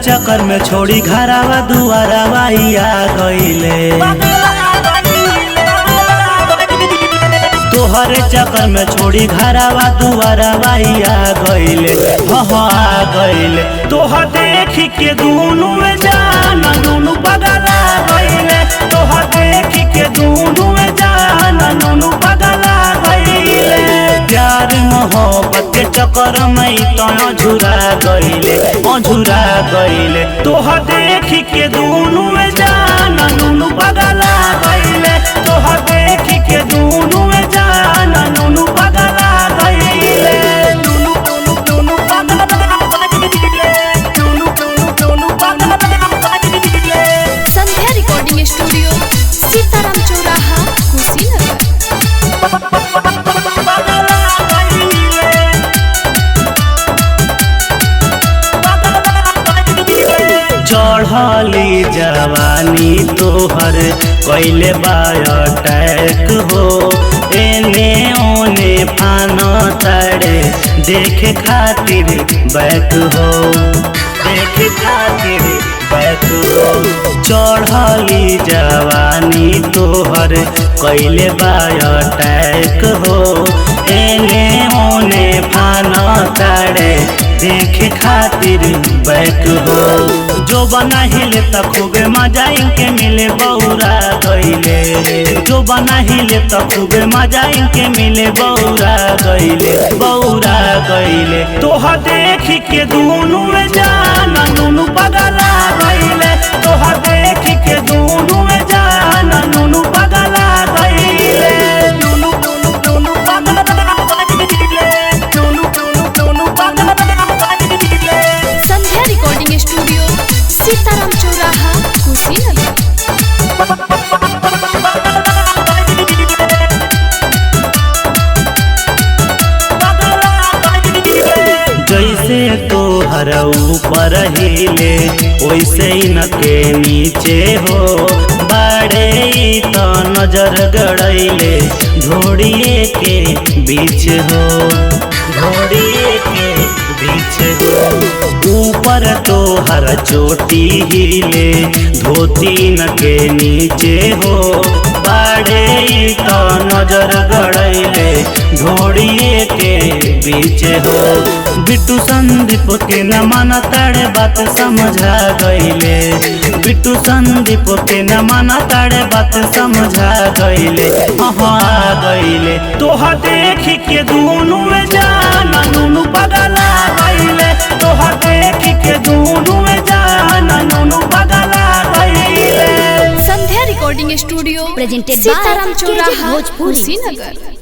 चक्कर में छोड़ी घरावा दुआरावा आ गईले। तोहरे चक्कर में छोड़ी घरावा दुआरावा आ गईले। आ गईले तोहर देख के दूनु में जाना दूनु बगला गईले। तोहर देख के दूनु में जाना दूनु बगला गईले। प्यार मोहब्बत के चक्कर में तो अझुरा गईले अझुरा गईले। तोहर देख के दूनु में जाना दूनु बगला गईले। तोहर देख के दूनु में जाना दूनु बगला गईले। दूनु दूनु दूनु बगला गईले। दूनु दूनु दूनु बगला गईले। संध्या रिकॉर्डिंग स्टूडियो सीताराम चौराहा कुशीनगर। चढ़ली जवानी तोहर कैले बायोटैक हो। एने ओने फान ताड़े देखे खातिर बैक हो देखे खातिर बैक हो। चढ़ली जवानी तोहर कैले बायोटैक हो। एने ओने फान ताड़े देखे खातिर बैक हो। जो बना हिले त खूबे मजा इनके मिले बौरा गईले। जो बना हिले त खूबे मजा इनके मिले बौरा गईले बौरा गईले। तोहर देख के दूनु में जाना दूनु बगला गईले। तोहर देख के दूनु में जाना दूनु बगला गईले। दूनु दूनु दूनु बगला गईले। दूनु दूनु दूनु बगला गईले। संध्या रिकॉर्डिंग स्टूडियो सीताराम चौराहा कुशीनगर। जैसे तोहर ऊपर हिले वैसे इनके नीचे हो। बाड़े तो नजर गड़ैले घोड़िए के बीच हो घोड़िए के बीच हो। ऊपर तोहर चोटी हिले धोती न के नीचे हो। बाड़े तो नजर गड़ैले घोड़िए के बीच हो। बिट्टू संदीप के न माना ताड़े बात समझा गईले। बिट्टू संदीप के न माना ताड़े बात समझा गईले आ गईले। तोहर देख के दूनु में जाना दूनु बगला गईले। तोहर देख के दूनु में जाना दूनु बगला गईले। संध्या रिकॉर्डिंग स्टूडियो प्रेजेंटेड सीताराम चौराहा भोजपुरी। कुशीनगर।